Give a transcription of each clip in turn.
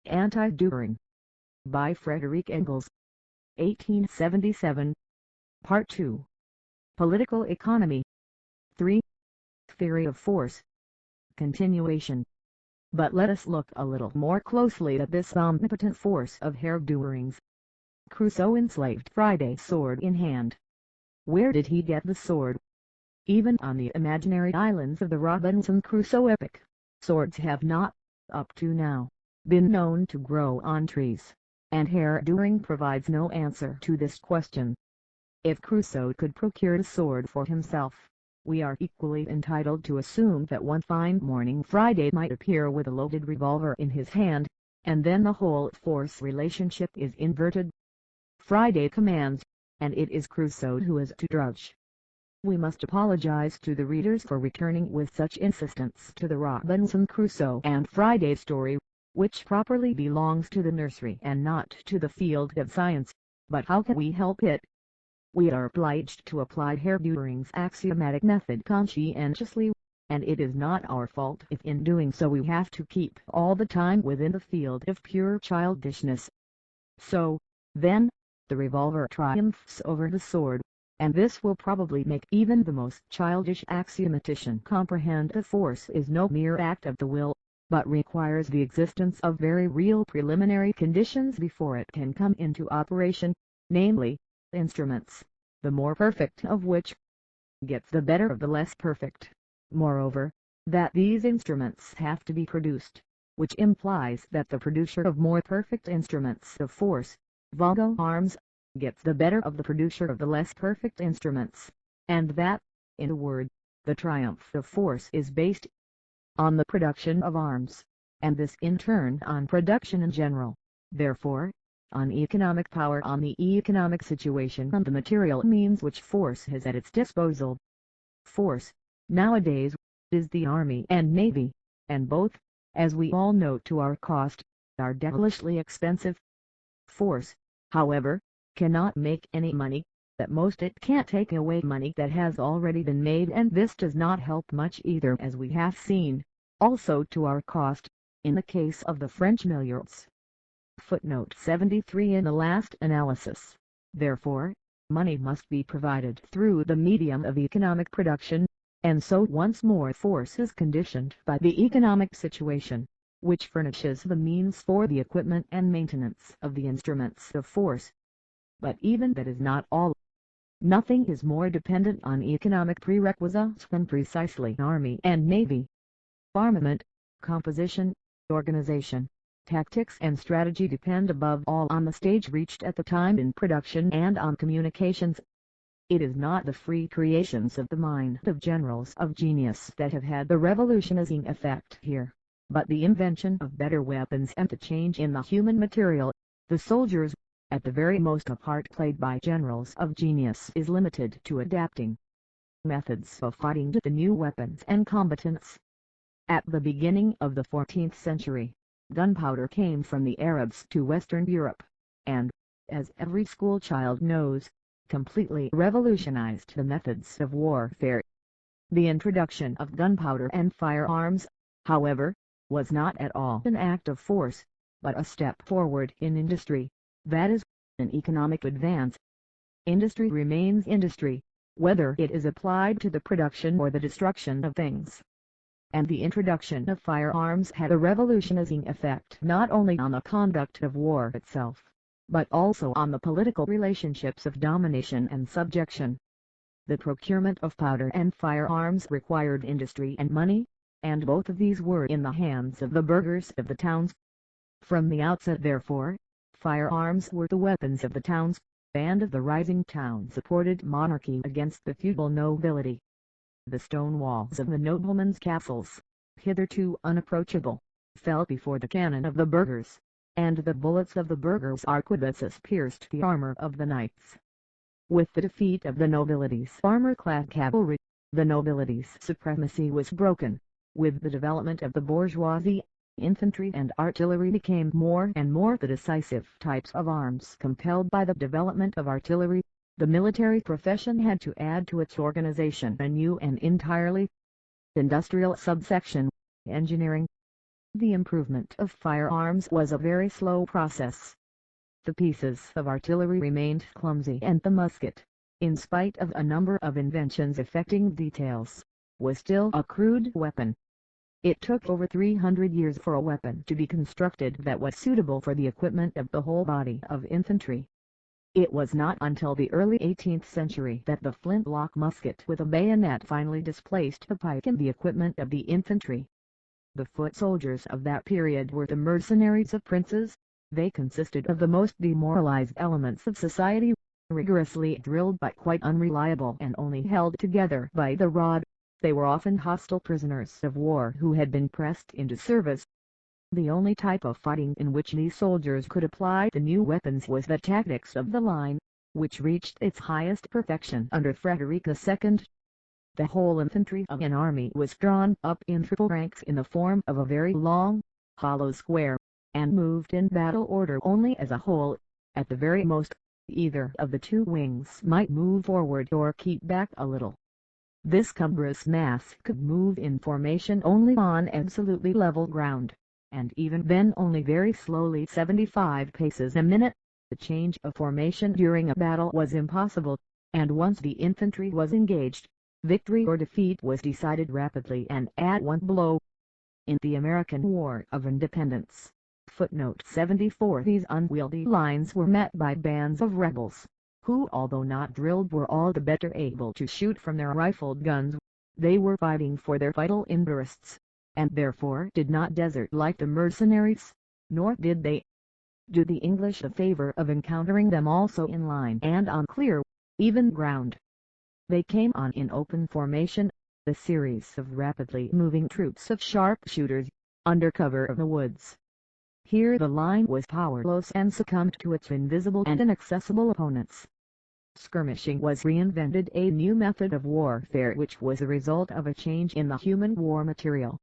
Anti-Dühring. By Frederick Engels. 1877. Part 2. Political Economy. 3. Theory of Force. Continuation. But let us look a little more closely at this omnipotent force of Herr Dühring's. Crusoe enslaved Friday sword in hand. Where did he get the sword? Even on the imaginary islands of the Robinson Crusoe epic, swords have not, up to now, been known to grow on trees, and Herr Dühring provides no answer to this question. If Crusoe could procure a sword for himself, we are equally entitled to assume that one fine morning Friday might appear with a loaded revolver in his hand, and then the whole force relationship is inverted. Friday commands, and it is Crusoe who is to drudge. We must apologize to the readers for returning with such insistence to the Robinson Crusoe and Friday story, which properly belongs to the nursery and not to the field of science, but how can we help it? We are obliged to apply Herr Dühring's axiomatic method conscientiously, and it is not our fault if in doing so we have to keep all the time within the field of pure childishness. So, then, the revolver triumphs over the sword, and this will probably make even the most childish axiomatician comprehend that force is no mere act of the will, but requires the existence of very real preliminary conditions before it can come into operation, namely, instruments, the more perfect of which gets the better of the less perfect. Moreover, that these instruments have to be produced, which implies that the producer of more perfect instruments of force, vulgo arms, gets the better of the producer of the less perfect instruments, and that, in a word, the triumph of force is based on the production of arms, and this in turn on production in general, therefore, on economic power, on the economic situation, on the material means which force has at its disposal. Force, nowadays, is the army and navy, and both, as we all know to our cost, are devilishly expensive. Force, however, cannot make any money, at most it can't take away money that has already been made, and this does not help much either, as we have seen, also to our cost, in the case of the French milliards. Footnote 73. In the last analysis, therefore, money must be provided through the medium of economic production, and so once more force is conditioned by the economic situation, which furnishes the means for the equipment and maintenance of the instruments of force. But even that is not all. Nothing is more dependent on economic prerequisites than precisely army and navy. Armament, composition, organization, tactics and strategy depend above all on the stage reached at the time in production and on communications. It is not the free creations of the mind of generals of genius that have had the revolutionizing effect here, but the invention of better weapons and the change in the human material. The soldiers, at the very most, a part played by generals of genius is limited to adapting methods of fighting to the new weapons and combatants. At the beginning of the 14th century, gunpowder came from the Arabs to Western Europe, and, as every school child knows, completely revolutionized the methods of warfare. The introduction of gunpowder and firearms, however, was not at all an act of force, but a step forward in industry, that is, an economic advance. Industry remains industry, whether it is applied to the production or the destruction of things. And the introduction of firearms had a revolutionizing effect not only on the conduct of war itself, but also on the political relationships of domination and subjection. The procurement of powder and firearms required industry and money, and both of these were in the hands of the burghers of the towns. From the outset, therefore, firearms were the weapons of the towns, and the rising town supported monarchy against the feudal nobility. The stone walls of the noblemen's castles, hitherto unapproachable, fell before the cannon of the burghers, and the bullets of the burghers' arquebuses pierced the armor of the knights. With the defeat of the nobility's armor-clad cavalry, the nobility's supremacy was broken. With the development of the bourgeoisie, infantry and artillery became more and more the decisive types of arms. Compelled by the development of artillery, the military profession had to add to its organization a new and entirely industrial subsection, engineering. The improvement of firearms was a very slow process. The pieces of artillery remained clumsy, and the musket, in spite of a number of inventions affecting details, was still a crude weapon. It took over 300 years for a weapon to be constructed that was suitable for the equipment of the whole body of infantry. It was not until the early 18th century that the flintlock musket with a bayonet finally displaced the pike in the equipment of the infantry. The foot soldiers of that period were the mercenaries of princes. They consisted of the most demoralized elements of society, rigorously drilled but quite unreliable and only held together by the rod. They were often hostile prisoners of war who had been pressed into service. The only type of fighting in which these soldiers could apply the new weapons was the tactics of the line, which reached its highest perfection under Frederick II. The whole infantry of an army was drawn up in triple ranks in the form of a very long, hollow square, and moved in battle order only as a whole. At the very most, either of the two wings might move forward or keep back a little. This cumbrous mass could move in formation only on absolutely level ground, and even then only very slowly, 75 paces a minute. The change of formation during a battle was impossible, and once the infantry was engaged, victory or defeat was decided rapidly and at one blow. In the American War of Independence, footnote 74, these unwieldy lines were met by bands of rebels, who although not drilled were all the better able to shoot from their rifled guns. They were fighting for their vital interests, and therefore did not desert like the mercenaries, nor did they do the English the favor of encountering them also in line and on clear, even ground. They came on in open formation, the series of rapidly moving troops of sharpshooters, under cover of the woods. Here the line was powerless and succumbed to its invisible and inaccessible opponents. Skirmishing was reinvented, a new method of warfare which was the result of a change in the human war material.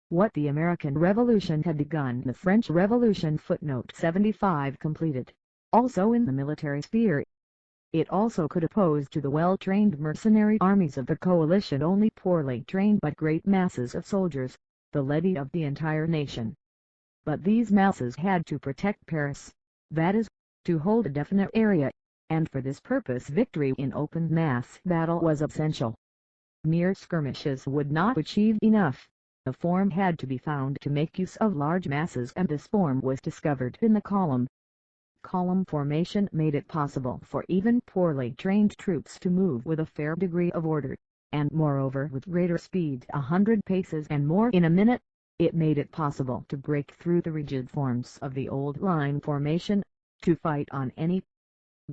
What the American Revolution had begun, the French Revolution footnote 75 completed, also in the military sphere. It also could oppose to the well-trained mercenary armies of the coalition only poorly trained but great masses of soldiers, the levy of the entire nation. But these masses had to protect Paris, that is, to hold a definite area, and for this purpose victory in open mass battle was essential. Mere skirmishes would not achieve enough. A form had to be found to make use of large masses, and this form was discovered in the column. Column formation made it possible for even poorly trained troops to move with a fair degree of order, and moreover with greater speed, 100 paces and more in a minute. It made it possible to break through the rigid forms of the old line formation, to fight on any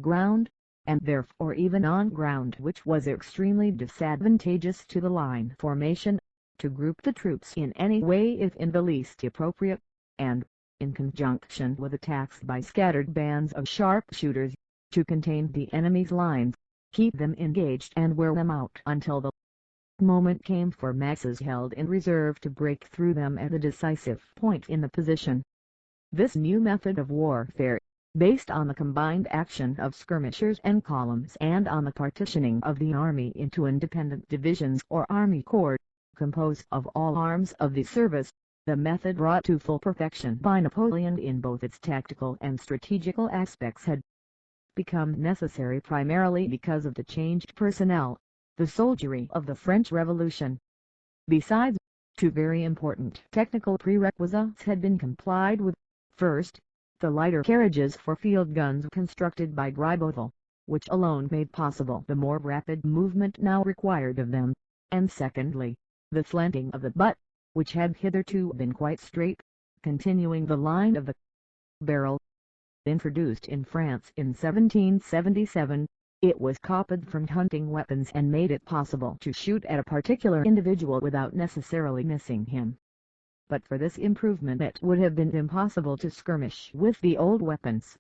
ground, and therefore even on ground which was extremely disadvantageous to the line formation, to group the troops in any way if in the least appropriate, and, in conjunction with attacks by scattered bands of sharpshooters, to contain the enemy's lines, keep them engaged and wear them out until the moment came for masses held in reserve to break through them at the decisive point in the position. This new method of warfare, based on the combined action of skirmishers and columns and on the partitioning of the army into independent divisions or army corps, composed of all arms of the service, the method brought to full perfection by Napoleon in both its tactical and strategical aspects, had become necessary primarily because of the changed personnel, the soldiery of the French Revolution. Besides, two very important technical prerequisites had been complied with. First, the lighter carriages for field guns constructed by Gribeauval, which alone made possible the more rapid movement now required of them, and secondly, the slanting of the butt, which had hitherto been quite straight, continuing the line of the barrel. Introduced in France in 1777, it was copied from hunting weapons and made it possible to shoot at a particular individual without necessarily missing him. But for this improvement it would have been impossible to skirmish with the old weapons.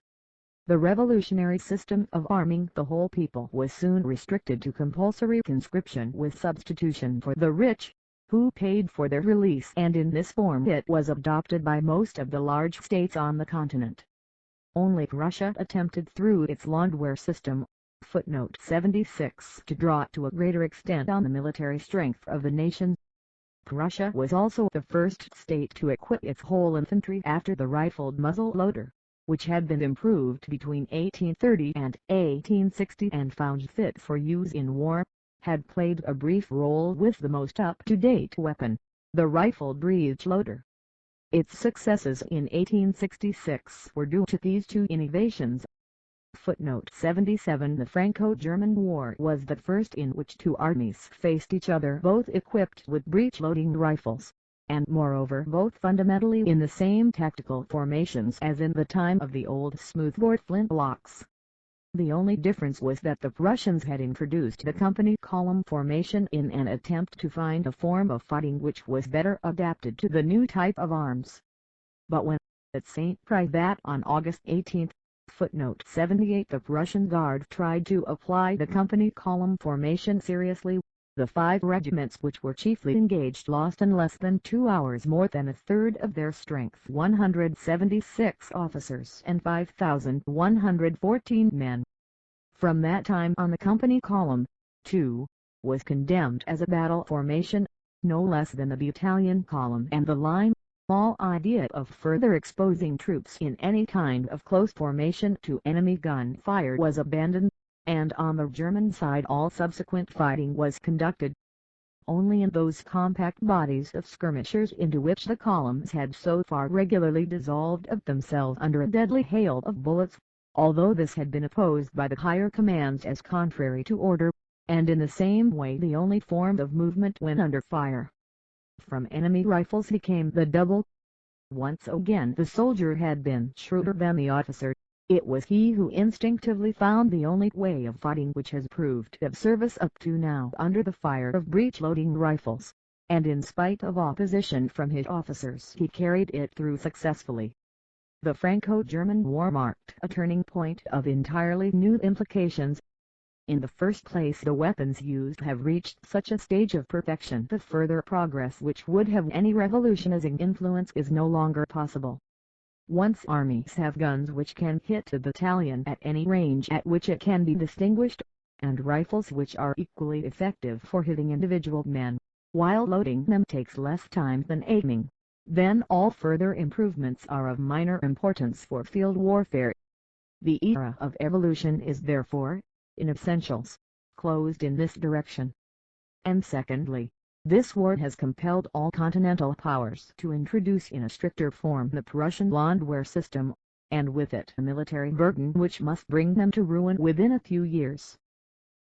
The revolutionary system of arming the whole people was soon restricted to compulsory conscription with substitution for the rich, who paid for their release, and in this form it was adopted by most of the large states on the continent. Only Russia attempted through its Landwehr system, footnote 76, to draw to a greater extent on the military strength of the nation. Prussia was also the first state to equip its whole infantry after the rifled muzzle-loader, which had been improved between 1830 and 1860 and found fit for use in war, had played a brief role with the most up-to-date weapon, the rifled breech-loader. Its successes in 1866 were due to these two innovations. Footnote 77 The Franco-German War was the first in which two armies faced each other both equipped with breech-loading rifles, and moreover both fundamentally in the same tactical formations as in the time of the old smoothbore flintlocks. The only difference was that the Prussians had introduced the company column formation in an attempt to find a form of fighting which was better adapted to the new type of arms. But when, at St. Privat on August 18, footnote 78 the Prussian Guard tried to apply the company column formation seriously, the 5 regiments which were chiefly engaged lost in less than 2 hours more than a third of their strength, 176 officers and 5,114 men. From that time on the company column, too, was condemned as a battle formation, no less than the battalion column and the line. All idea of further exposing troops in any kind of close formation to enemy gunfire was abandoned, and on the German side all subsequent fighting was conducted only in those compact bodies of skirmishers into which the columns had so far regularly dissolved of themselves under a deadly hail of bullets, although this had been opposed by the higher commands as contrary to order, and in the same way the only form of movement when under fire from enemy rifles became the double. Once again the soldier had been shrewder than the officer. It was he who instinctively found the only way of fighting which has proved of service up to now under the fire of breech-loading rifles, and in spite of opposition from his officers he carried it through successfully. The Franco-German War marked a turning point of entirely new implications. In the first place the weapons used have reached such a stage of perfection that further progress which would have any revolutionizing influence is no longer possible. Once armies have guns which can hit a battalion at any range at which it can be distinguished, and rifles which are equally effective for hitting individual men, while loading them takes less time than aiming, then all further improvements are of minor importance for field warfare. The era of evolution is therefore, in essentials, closed in this direction. And secondly, this war has compelled all continental powers to introduce in a stricter form the Prussian Landwehr system, and with it a military burden which must bring them to ruin within a few years.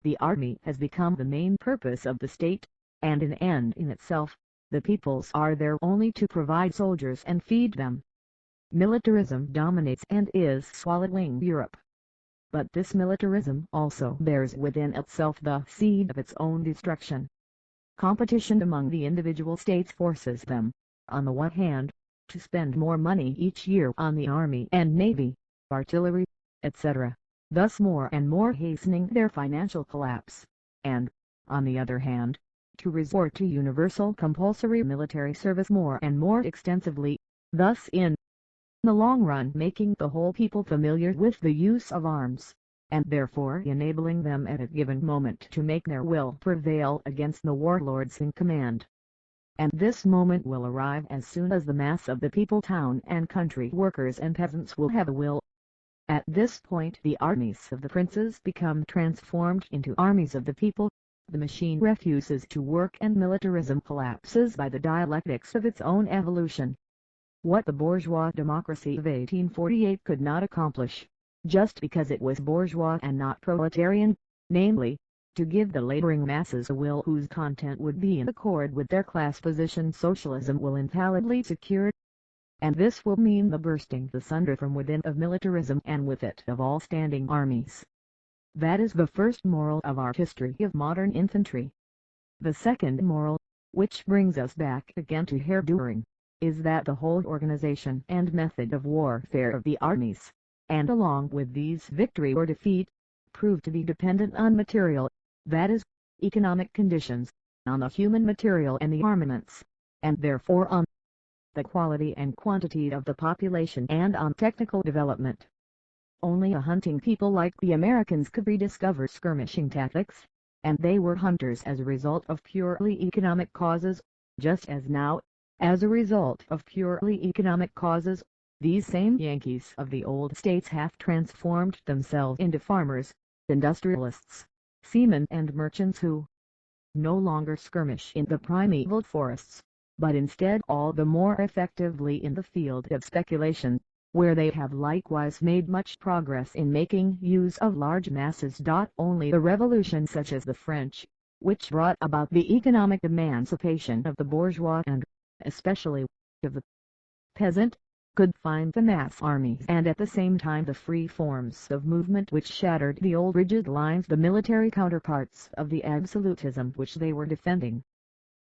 The army has become the main purpose of the state, and an end in itself. The peoples are there only to provide soldiers and feed them. Militarism dominates and is swallowing Europe. But this militarism also bears within itself the seed of its own destruction. Competition among the individual states forces them, on the one hand, to spend more money each year on the army and navy, artillery, etc., thus more and more hastening their financial collapse, and, on the other hand, to resort to universal compulsory military service more and more extensively, thus in the long run making the whole people familiar with the use of arms, and therefore enabling them at a given moment to make their will prevail against the warlords in command. And this moment will arrive as soon as the mass of the people, town and country workers and peasants will have a will. At this point the armies of the princes become transformed into armies of the people, the machine refuses to work and militarism collapses by the dialectics of its own evolution. What the bourgeois democracy of 1848 could not accomplish, just because it was bourgeois and not proletarian, namely, to give the laboring masses a will whose content would be in accord with their class position, socialism will infallibly secure. And this will mean the bursting asunder from within of militarism and with it of all standing armies. That is the first moral of our history of modern infantry. The second moral, which brings us back again to Herr Dühring, is that the whole organization and method of warfare of the armies, and along with these victory or defeat, prove to be dependent on material, that is, economic conditions, on the human material and the armaments, and therefore on the quality and quantity of the population and on technical development. Only a hunting people like the Americans could rediscover skirmishing tactics, and they were hunters as a result of purely economic causes. just as now, as a result of purely economic causes, these same Yankees of the old states have transformed themselves into farmers, industrialists, seamen and merchants who no longer skirmish in the primeval forests, but instead all the more effectively in the field of speculation, where they have likewise made much progress in making use of large masses. Only a revolution such as the French, which brought about the economic emancipation of the bourgeois and, especially, of the peasant, could find the mass armies and at the same time the free forms of movement which shattered the old rigid lines, the military counterparts of the absolutism which they were defending.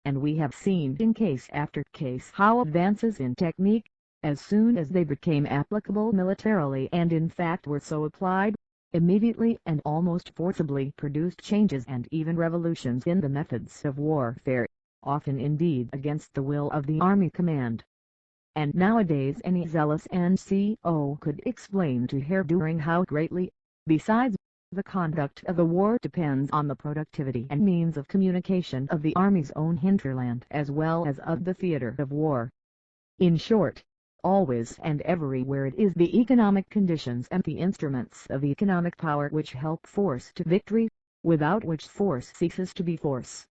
And we have seen in case after case how advances in technique, as soon as they became applicable militarily and in fact were so applied, immediately and almost forcibly produced changes and even revolutions in the methods of warfare, often indeed against the will of the army command. And nowadays any zealous NCO could explain to Herr Dühring how greatly, besides, the conduct of the war depends on the productivity and means of communication of the army's own hinterland as well as of the theater of war. In short, always and everywhere it is the economic conditions and the instruments of economic power which help force to victory, without which force ceases to be force.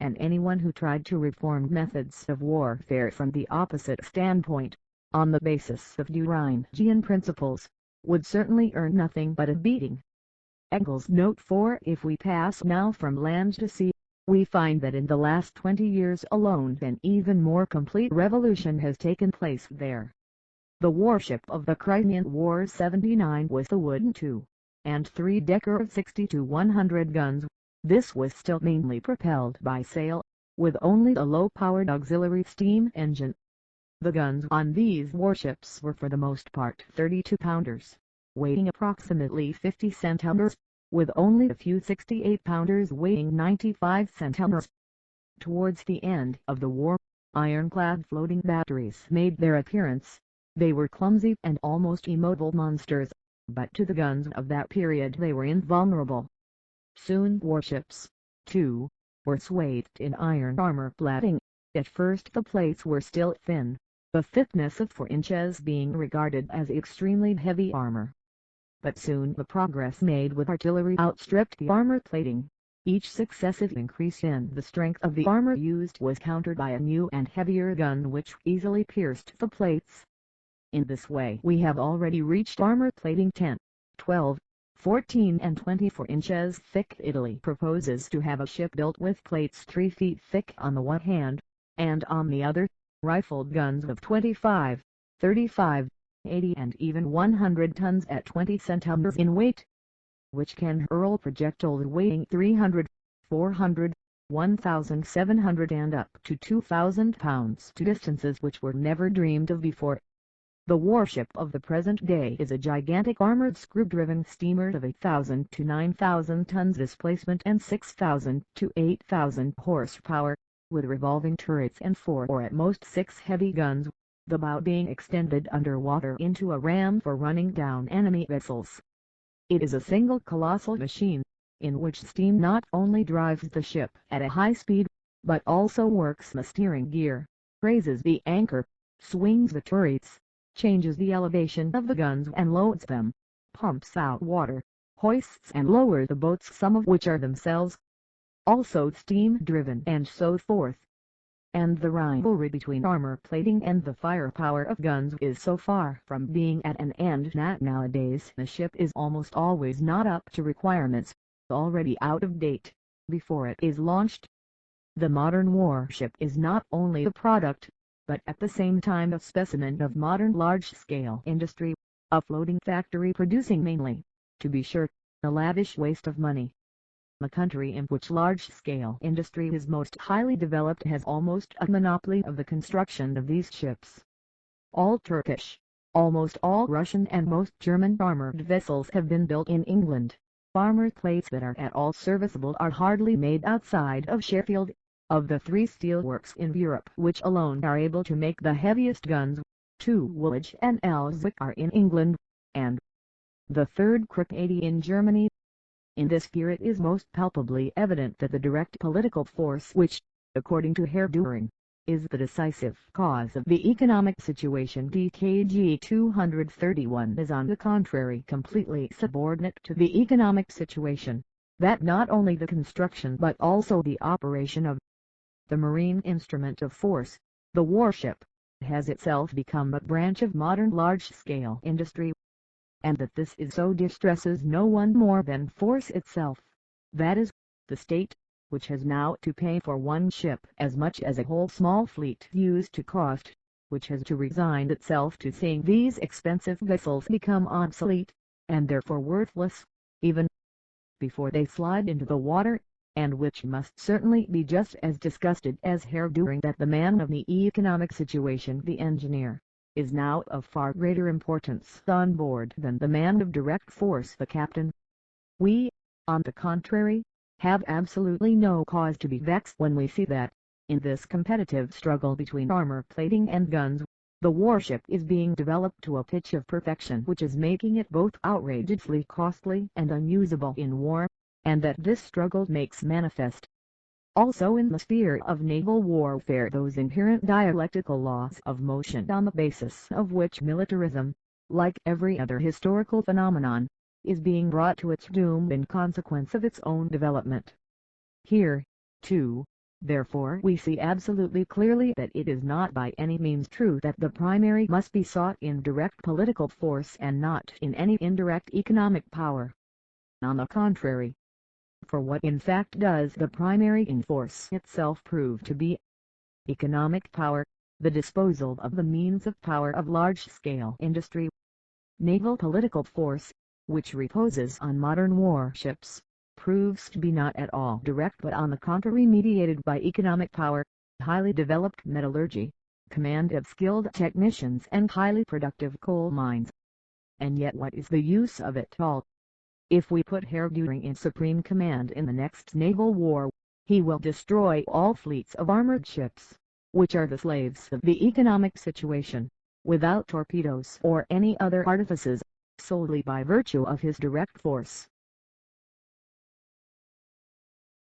And anyone who tried to reform methods of warfare from the opposite standpoint, on the basis of Dühringian principles, would certainly earn nothing but a beating. Engels note 4. If we pass now from land to sea, we find that in the last 20 years alone an even more complete revolution has taken place there. The warship of the Crimean War 79 was the wooden 2 and 3 decker of 60 to 100 guns. This was still mainly propelled by sail, with only a low-powered auxiliary steam engine. The guns on these warships were for the most part 32-pounders, weighing approximately 50 centimeters, with only a few 68-pounders weighing 95 centimeters. Towards the end of the war, ironclad floating batteries made their appearance. They were clumsy and almost immobile monsters, but to the guns of that period they were invulnerable. Soon warships, too, were swathed in iron armor plating. At first the plates were still thin, the thickness of 4 inches being regarded as extremely heavy armor. But soon the progress made with artillery outstripped the armor plating. Each successive increase in the strength of the armor used was countered by a new and heavier gun which easily pierced the plates. In this way we have already reached armor plating 10, 12, 14 and 24 inches thick. Italy proposes to have a ship built with plates 3 feet thick on the one hand, and on the other, rifled guns of 25, 35, 80 and even 100 tons at 20 centimeters in weight, which can hurl projectiles weighing 300, 400, 1,700 and up to 2,000 pounds to distances which were never dreamed of before. The warship of the present day is a gigantic armored screw-driven steamer of 8,000 to 9,000 tons displacement and 6,000 to 8,000 horsepower, with revolving turrets and 4 or at most 6 heavy guns, the bow being extended underwater into a ram for running down enemy vessels. It is a single colossal machine, in which steam not only drives the ship at a high speed, but also works the steering gear, raises the anchor, swings the turrets, changes the elevation of the guns and loads them, pumps out water, hoists and lowers the boats, some of which are themselves also steam-driven and so forth. And the rivalry between armor plating and the firepower of guns is so far from being at an end that nowadays the ship is almost always not up to requirements, already out of date, before it is launched. The modern warship is not only a product, but at the same time a specimen of modern large-scale industry, a floating factory producing mainly, to be sure, a lavish waste of money. The country in which large-scale industry is most highly developed has almost a monopoly of the construction of these ships. All Turkish, almost all Russian and most German armored vessels have been built in England. Armor plates that are at all serviceable are hardly made outside of Sheffield. Of the 3 steel works in Europe which alone are able to make the heaviest guns, 2 Woolwich and Elswick are in England, and the 3rd Krupp 80 in Germany. In this sphere it is most palpably evident that the direct political force which, according to Herr Dühring, is the decisive cause of the economic situation. DKG 231 is on the contrary completely subordinate to the economic situation, that not only the construction but also the operation of the marine instrument of force, the warship, has itself become a branch of modern large-scale industry, and that this is so distresses no one more than force itself, that is, the state, which has now to pay for one ship as much as a whole small fleet used to cost, which has to resign itself to seeing these expensive vessels become obsolete, and therefore worthless, even before they slide into the water, and which must certainly be just as disgusted as Herr Dühring that the man of the economic situation, the engineer, is now of far greater importance on board than the man of direct force, the captain. We, on the contrary, have absolutely no cause to be vexed when we see that, in this competitive struggle between armor plating and guns, the warship is being developed to a pitch of perfection which is making it both outrageously costly and unusable in war, and that this struggle makes manifest also in the sphere of naval warfare those inherent dialectical laws of motion on the basis of which militarism, like every other historical phenomenon, is being brought to its doom in consequence of its own development. Here, too, therefore we see absolutely clearly that it is not by any means true that the primary must be sought in direct political force and not in any indirect economic power. On the contrary, for what in fact does the primary in force itself prove to be? Economic power, the disposal of the means of power of large-scale industry. Naval political force, which reposes on modern warships, proves to be not at all direct but on the contrary mediated by economic power, highly developed metallurgy, command of skilled technicians and highly productive coal mines. And yet what is the use of it all? If we put Herr Dühring in supreme command in the next naval war, he will destroy all fleets of armored ships, which are the slaves of the economic situation, without torpedoes or any other artifices, solely by virtue of his direct force.